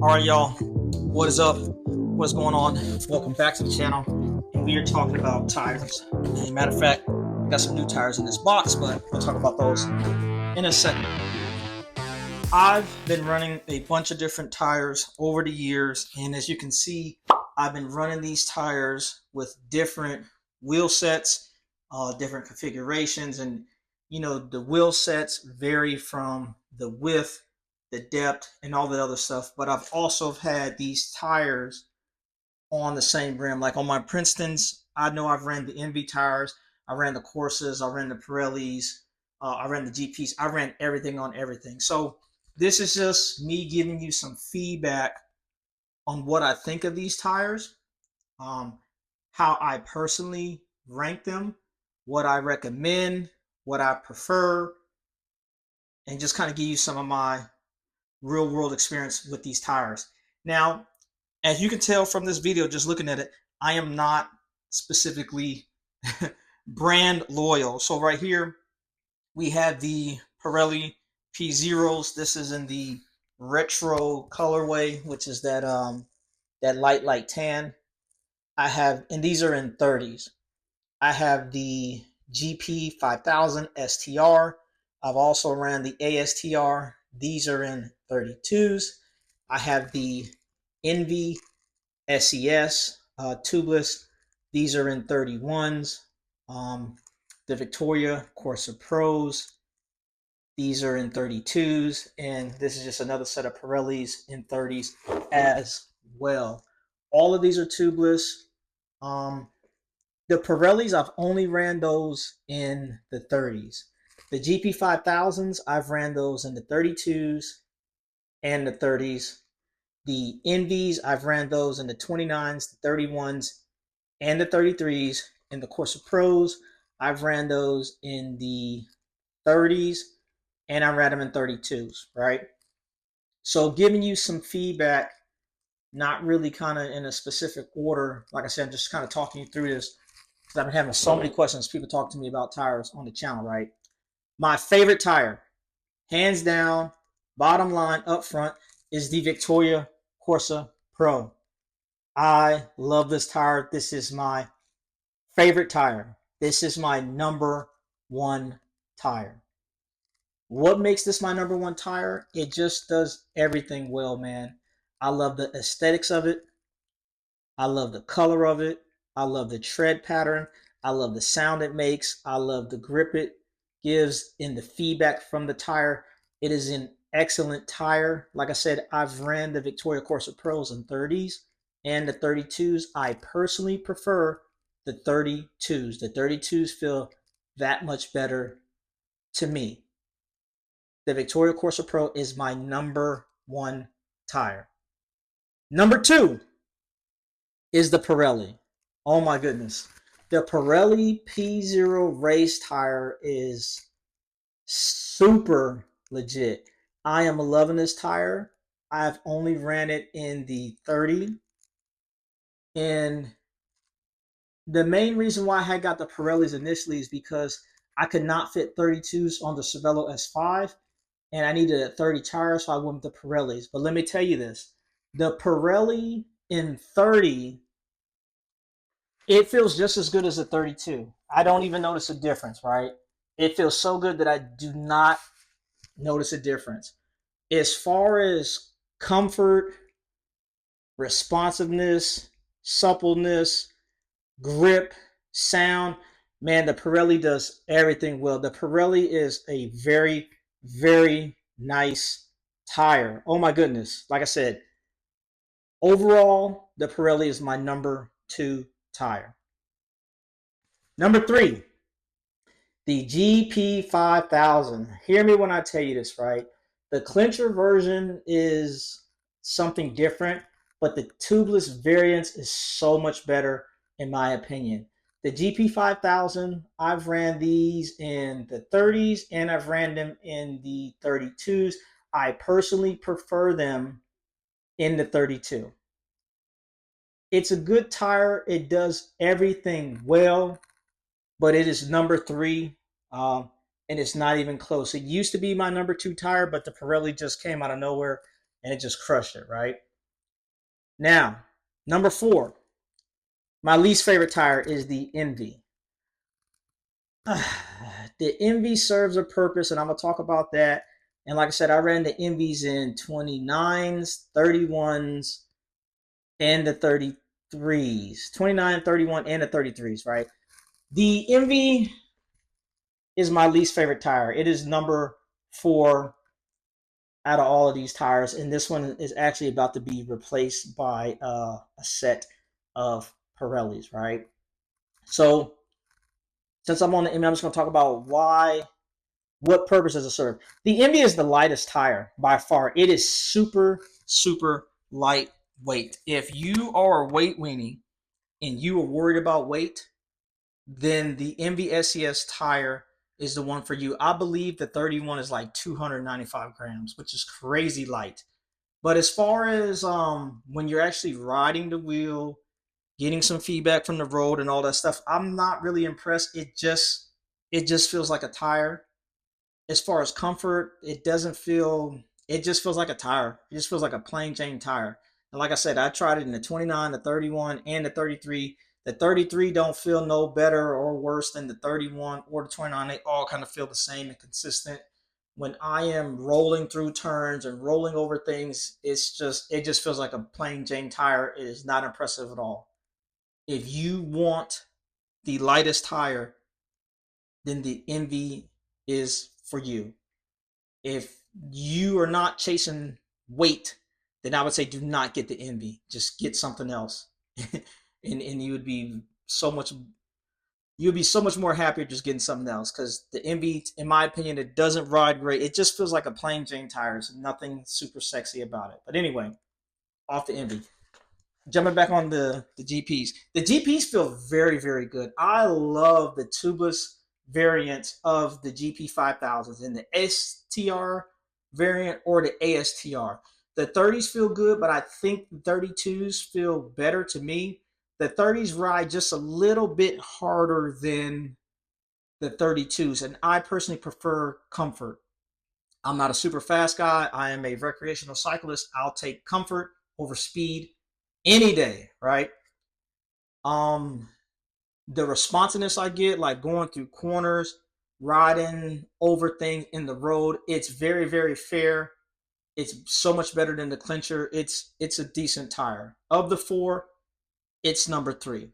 All right, y'all, what is up? What's going on? Welcome back to the channel, and we are talking about tires. And matter of fact, I got some new tires in this box, but we'll talk about those in a second. I've been running a bunch of different tires over the years, and as you can see, I've been running these tires with different wheel sets, different configurations, and the wheel sets vary from the width, the depth, and all the other stuff. But I've also had these tires on the same rim. Like on my Princetons, I know I've ran the Enve tires, I ran the Corsas, I ran the Pirellis, I ran the GPs, I ran everything on everything. So this is just me giving you some feedback on what I think of these tires, how I personally rank them, what I recommend, what I prefer, and just kind of give you some of my real world experience with these tires. Now, as you can tell from this video, just looking at it, I am not specifically brand loyal. So right here, we have the Pirelli P0s. This is in the retro colorway, which is that that light tan. And these are in 30s. I have the GP 5000 STR. I've also ran the ASTR. These are in 32s. I have the Enve SES tubeless. These are in 31s. The Vittoria Corsa Pros. These are in 32s. And this is just another set of Pirellis in 30s as well. All of these are tubeless. The Pirellis, I've only ran those in the 30s. The GP 5000s, I've ran those in the 32s and the 30s. The Envies, I've ran those in the 29s, the 31s, and the 33s. And the Corsa Pros, I've ran those in the 30s, and I ran them in 32s, right? So giving you some feedback, not really kind of in a specific order. Like I said, I'm just kind of talking you through this because I've been having so many questions. People talk to me about tires on the channel, right? My favorite tire, hands down, bottom line up front, is the Vittoria Corsa Pro. I love this tire. This is my favorite tire. This is my number one tire. What makes this my number one tire? It just does everything well, man. I love the aesthetics of it. I love the color of it. I love the tread pattern. I love the sound it makes. I love the grip it gives in the feedback from the tire. It is an excellent tire. Like I said, I've ran the Vittoria Corsa Pros in 30s and the 32s. I personally prefer the 32s. The 32s feel that much better to me. The Vittoria Corsa Pro is my number one tire. Number two is the Pirelli. Oh my goodness. The Pirelli P0 race tire is super legit. I am loving this tire. I've only ran it in the 30. And the main reason why I had got the Pirellis initially is because I could not fit 32s on the Cervelo S5, and I needed a 30 tire, so I went with the Pirellis. But let me tell you this, the Pirelli in 30, it feels just as good as a 32. I don't even notice a difference, right? It feels so good that I do not notice a difference. As far as comfort, responsiveness, suppleness, grip, sound, man, the Pirelli does everything well. The Pirelli is a very, very nice tire. Oh my goodness. Like I said, overall, the Pirelli is my number two tire. Number three, the GP 5000. Hear me when I tell you this, right? The clincher version is something different, but the tubeless variant is so much better in my opinion. The GP 5000, I've ran these in the 30s and I've ran them in the 32s. I personally prefer them in the 32. It's a good tire. It does everything well, but it is number three, and it's not even close. It used to be my number two tire, but the Pirelli just came out of nowhere and it just crushed it, right? Now, number 4, my least favorite tire is the Enve. The Enve serves a purpose, and I'm gonna talk about that. And like I said, I ran the Enves in 29s, 31s, and the 33s. 29, 31, and the 33s, right? The Enve is my least favorite tire. It is number 4 out of all of these tires, and this one is actually about to be replaced by a set of Pirellis, right? So since I'm on the Enve, I'm just going to talk about what purpose does it serve. The Enve is the lightest tire by far. It is super, super lightweight. If you are weight weaning and you are worried about weight, then the Enve SES tire is the one for you. I believe the 31 is like 295 grams, which is crazy light. But as far as when you're actually riding the wheel, getting some feedback from the road and all that stuff, I'm not really impressed. It just feels like a tire. As far as comfort, it just feels like a tire. It just feels like a plain Jane tire. And like I said, I tried it in the 29, the 31, and the 33. The 33 don't feel no better or worse than the 31 or the 29. They all kind of feel the same and consistent. When I am rolling through turns and rolling over things, it just feels like a plain Jane tire. It is not impressive at all. If you want the lightest tire, then the Envy is for you. If you are not chasing weight, then I would say do not get the Envy. Just get something else, and you would be so much more happier just getting something else. Because the Envy, in my opinion, it doesn't ride great. It just feels like a plain Jane tire. There's nothing super sexy about it. But anyway, off the Envy. Jumping back on the GPs. The GPs feel very, very good. I love the tubeless variant of the GP 5000s in the STR variant or the ASTR. The 30s feel good, but I think the 32s feel better to me. The 30s ride just a little bit harder than the 32s, and I personally prefer comfort. I'm not a super fast guy. I am a recreational cyclist. I'll take comfort over speed any day, right? Um, the responsiveness I get, like going through corners, riding over things in the road, it's very, very fair. It's so much better than the clincher. It's a decent tire. Of the 4, it's number 3.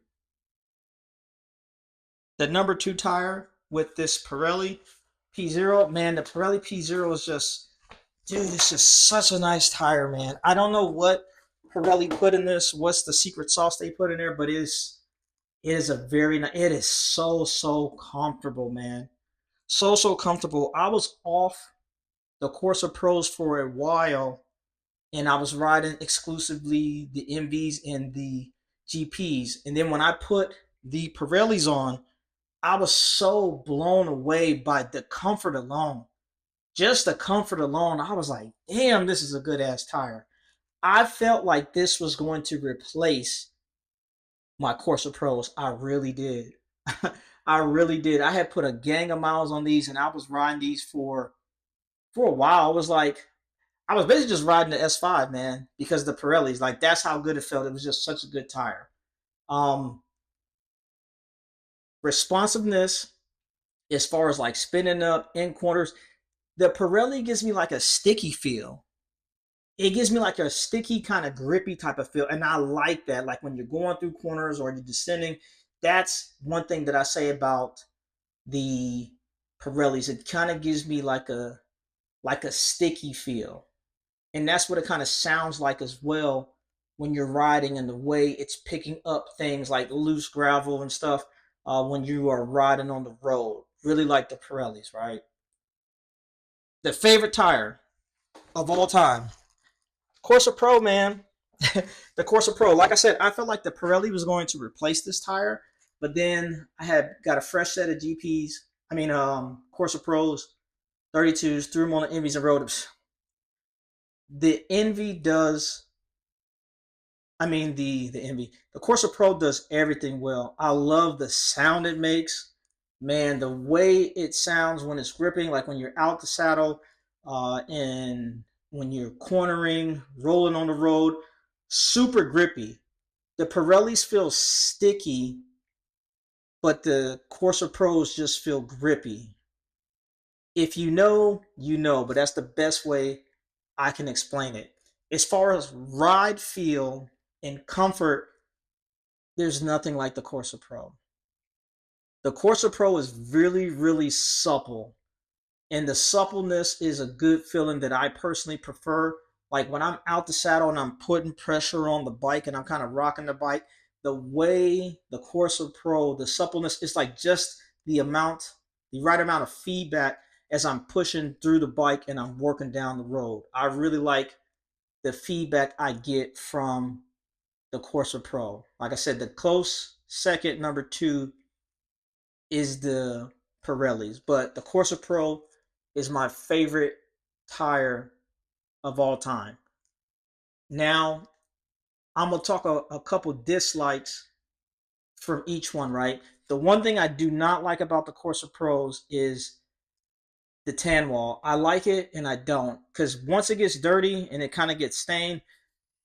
The number 2 tire with this Pirelli P0, man, the Pirelli P0 is just, dude, it's just such a nice tire, man. I don't know what Pirelli put in this, what's the secret sauce they put in there, but it is a very nice, it is so comfortable, man. So comfortable. I was off the Corsa Pros for a while, and I was riding exclusively the MVs and the GPs. And then when I put the Pirellis on, I was so blown away by the comfort alone. Just the comfort alone, I was like, damn, this is a good ass tire. I felt like this was going to replace my Corsa Pros. I really did. I really did. I had put a gang of miles on these, and I was riding these for a while. I was basically just riding the S5, man, because the Pirellis, like that's how good it felt. It was just such a good tire. Um, Responsiveness as far as like spinning up in corners. The Pirelli gives me like a sticky feel. It gives me like a sticky kind of grippy type of feel, and I like that. Like when you're going through corners or you're descending, that's one thing that I say about the Pirellis. It kind of gives me like a sticky feel, and that's what it kind of sounds like as well when you're riding, and the way it's picking up things like loose gravel and stuff when you are riding on the road. Really like the Pirellis, right? The favorite tire of all time, Corsa Pro, man. The Corsa Pro. Like I said, I felt like the Pirelli was going to replace this tire, but then I had got a fresh set of GPs. I mean, Corsa Pros, 32s, threw them on the Envies and rode them. The Envy does. I mean, the Envy. The Corsa Pro does everything well. I love the sound it makes. Man, the way it sounds when it's gripping, like when you're out the saddle, and when you're cornering, rolling on the road. super grippy. The Pirellis feel sticky, but the Corsa Pros just feel grippy. If you know, you know, but that's the best way I can explain it. As far as ride feel and comfort, there's nothing like the Corsa Pro. The Corsa Pro is really, really supple, and the suppleness is a good feeling that I personally prefer. Like when I'm out the saddle and I'm putting pressure on the bike and I'm kind of rocking the bike, the way the Corsa Pro, the suppleness is like just the right amount of feedback as I'm pushing through the bike and I'm working down the road. I really like the feedback I get from the Corsa Pro. Like I said, the close second, number two, is the Pirellis, but the Corsa Pro is my favorite tire of all time. Now, I'm gonna talk a couple dislikes from each one, right? The one thing I do not like about the Corsa Pros is the tan wall. I like it and I don't, because once it gets dirty and it kind of gets stained,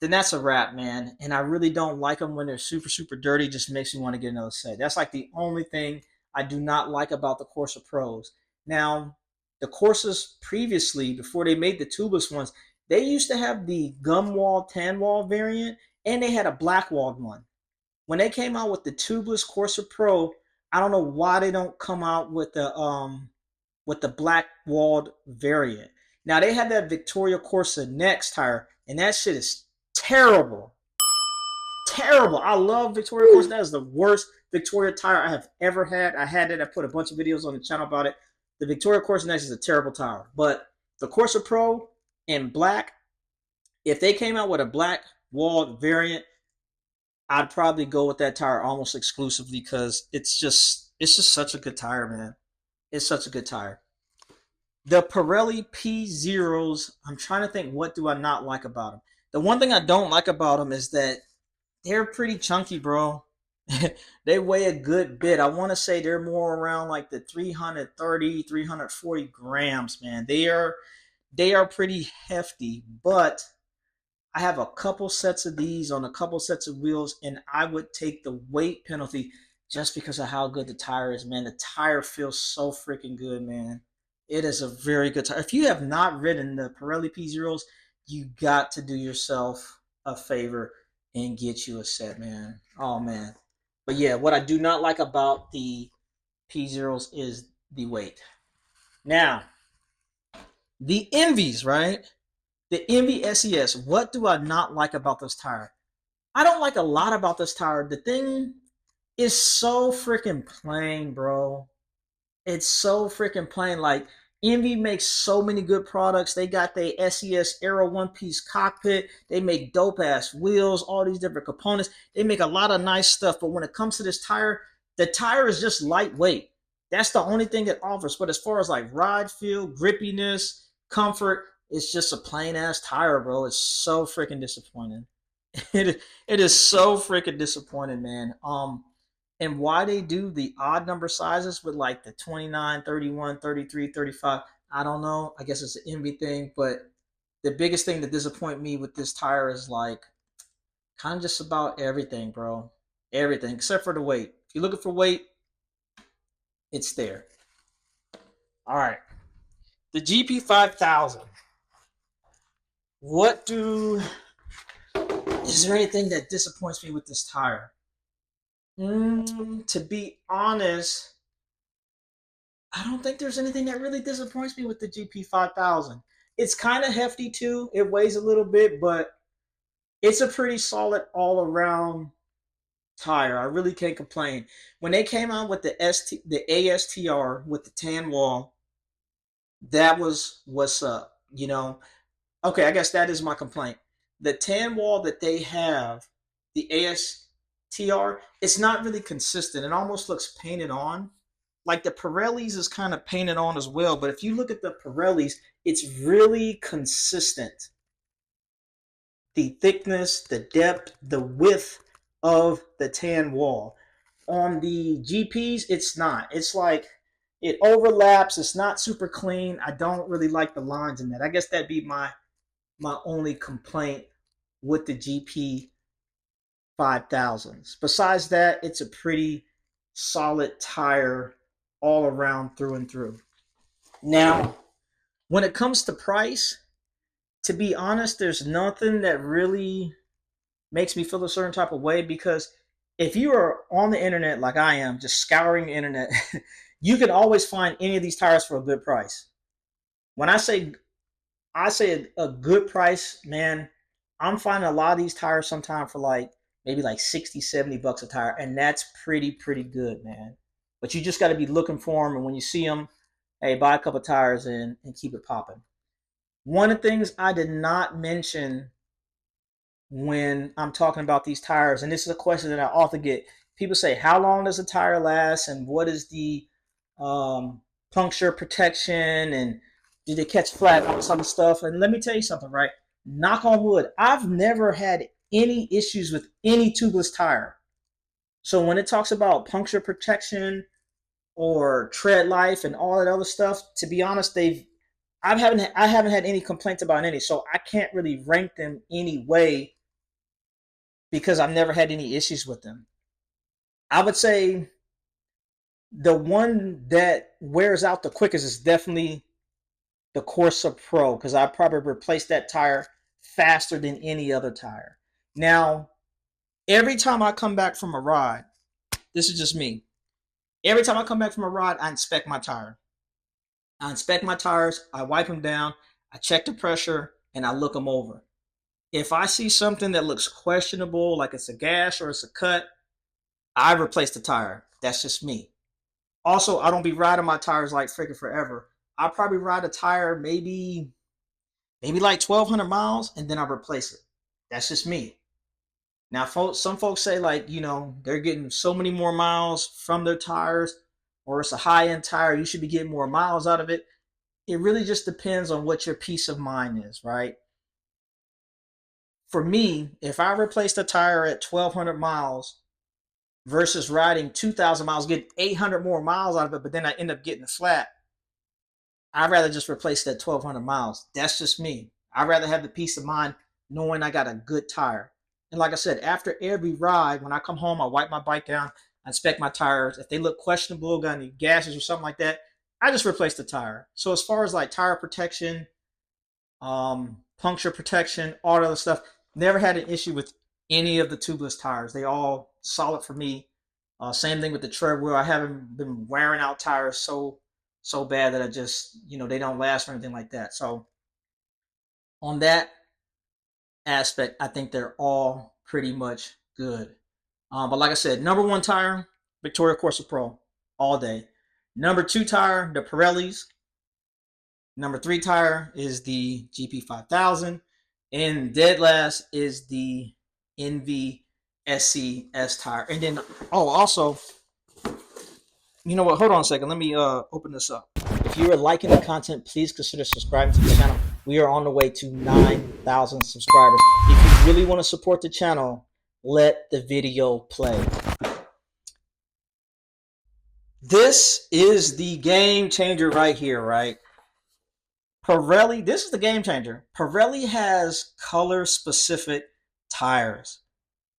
then that's a wrap, man. And I really don't like them when they're super, super dirty. It just makes me want to get another set. That's like the only thing I do not like about the Corsa Pros. Now, the Corsas previously, before they made the tubeless ones, they used to have the gum wall, tan wall variant, and they had a black walled one. When they came out with the tubeless Corsa Pro, I don't know why they don't come out with the black walled variant. Now they have that Victoria Corsa Next tire, and that shit is terrible. Terrible. I love Victoria Corsa. That is the worst Victoria tire I have ever had. I had it. I put a bunch of videos on the channel about it. The Victoria Corsa Next is a terrible tire. But the Corsa Pro in black, if they came out with a black walled variant, I'd probably go with that tire almost exclusively because it's just such a good tire, man. It's such a good tire. The Pirelli P Zeros, I'm trying to think, what do I not like about them? The one thing I don't like about them is that they're pretty chunky, bro. They weigh a good bit. I want to say they're more around like the 330, 340 grams, man. They are pretty hefty, but I have a couple sets of these on a couple sets of wheels, and I would take the weight penalty just because of how good the tire is, man. The tire feels so freaking good, man. It is a very good tire. If you have not ridden the Pirelli P Zeros, you got to do yourself a favor and get you a set, man. Oh man. But yeah, what I do not like about the P Zeros is the weight. Now, the Envies, right? The Enve SES. What do I not like about this tire? I don't like a lot about this tire. The thing is so freaking plain, bro. It's so freaking plain. Like, Envy makes so many good products. They got the SES Aero one piece cockpit. They make dope ass wheels, all these different components. They make a lot of nice stuff. But when it comes to this tire, the tire is just lightweight. That's the only thing it offers. But as far as like ride feel, grippiness, comfort, it's just a plain ass tire, bro. It's so freaking disappointing. It is so freaking disappointing, man. And why they do the odd number sizes with like the 29, 31, 33, 35, I don't know. I guess it's an envy thing, but the biggest thing that disappoint me with this tire is like kind of just about everything, bro. Everything except for the weight. If you're looking for weight, it's there. All right. The GP 5000. What do Is there anything that disappoints me with this tire? To be honest, I don't think there's anything that really disappoints me with the GP 5000. It's kind of hefty too. It weighs a little bit, but it's a pretty solid all around tire. I really can't complain. When they came out with the ASTR with the tan wall, that was what's up. Okay, I guess that is my complaint. The tan wall that they have, the ASTR, it's not really consistent. It almost looks painted on. Like the Pirellis is kind of painted on as well, but if you look at the Pirellis, it's really consistent. The thickness, the depth, the width of the tan wall. On the GPs, it's not. It's like it overlaps. It's not super clean. I don't really like the lines in that. I guess that'd be my only complaint with the GP 5000s. Besides that, it's a pretty solid tire all around through and through. Now, when it comes to price, to be honest, there's nothing that really makes me feel a certain type of way, because if you are on the internet like I am, just scouring the internet, you can always find any of these tires for a good price. When I say a good price, man, I'm finding a lot of these tires sometimes for like maybe like 60, 70 bucks a tire, and that's pretty good, man. But you just got to be looking for them, and when you see them, hey, buy a couple tires and keep it popping. One of the things I did not mention when I'm talking about these tires, and this is a question that I often get. People say, how long does a tire last, and what is the puncture protection, and do they catch flat, all this other stuff? And let me tell you something, right? Knock on wood, I've never had any issues with any tubeless tire. So when it talks about puncture protection or tread life and all that other stuff, to be honest, I haven't had any complaints about any, so I can't really rank them anyway because I've never had any issues with them. I would say the one that wears out the quickest is definitely the Corsa Pro, because I probably replaced that tire faster than any other tire. Now, every time I come back from a ride, this is just me. Every time I come back from a ride, I inspect my tire. I inspect my tires, I wipe them down, I check the pressure, and I look them over. If I see something that looks questionable, like it's a gash or it's a cut, I replace the tire. That's just me. Also, I don't be riding my tires like freaking forever. I probably ride a tire maybe like 1,200 miles, and then I replace it. That's just me. Now, some folks say, like, they're getting so many more miles from their tires, or it's a high-end tire, you should be getting more miles out of it. It really just depends on what your peace of mind is, right? For me, if I replaced a tire at 1,200 miles versus riding 2,000 miles, getting 800 more miles out of it, but then I end up getting a flat, I'd rather just replace that 1,200 miles. That's just me. I'd rather have the peace of mind knowing I got a good tire. And like I said, after every ride, when I come home, I wipe my bike down, I inspect my tires. If they look questionable, got any gashes or something like that, I just replace the tire. So as far as like tire protection, puncture protection, all that other stuff, never had an issue with any of the tubeless tires. They all solid for me. Same thing with the tread wheel. I haven't been wearing out tires so bad that I just, they don't last or anything like that. So on that aspect, I think they're all pretty much good. But like I said, number one tire, Vittoria Corsa Pro, all day. Number two tire, the Pirellis. Number three tire is the GP 5000. And dead last is the Enve SES tire. And then, also, you know what? Hold on a second. Let me open this up. If you are liking the content, please consider subscribing to the channel. We are on the way to 9,000 subscribers. If you really want to support the channel, let the video play. This is the game changer right here, right? Pirelli, this is the game changer. Pirelli has color-specific tires.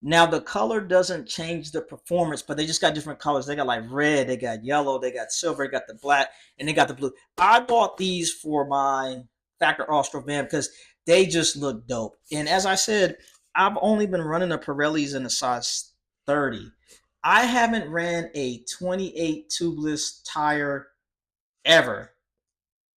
Now, the color doesn't change the performance, but they just got different colors. They got like red, they got yellow, they got silver, they got the black, and they got the blue. I bought these for my Factor Austral van because they just look dope. And as I said, I've only been running the Pirellis in a size 30. I haven't ran a 28 tubeless tire ever.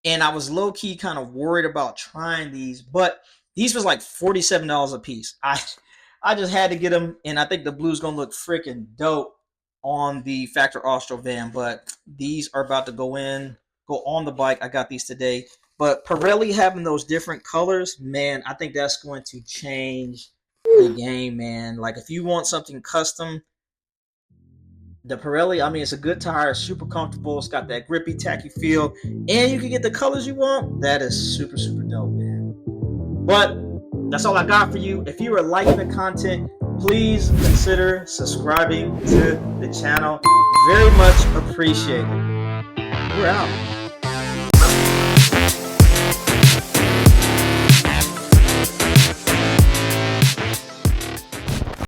And I was low-key kind of worried about trying these, but these was like $47 a piece. I just had to get them, and I think the blue's going to look freaking dope on the Factor Austral van, but these are about to go on the bike. I got these today. But Pirelli having those different colors, man, I think that's going to change the game, man. Like, if you want something custom, the Pirelli, I mean, it's a good tire, super comfortable. It's got that grippy, tacky feel, and you can get the colors you want. That is super dope, man. But that's all I got for you. If you are liking the content, please consider subscribing to the channel. Very much appreciated. We're out.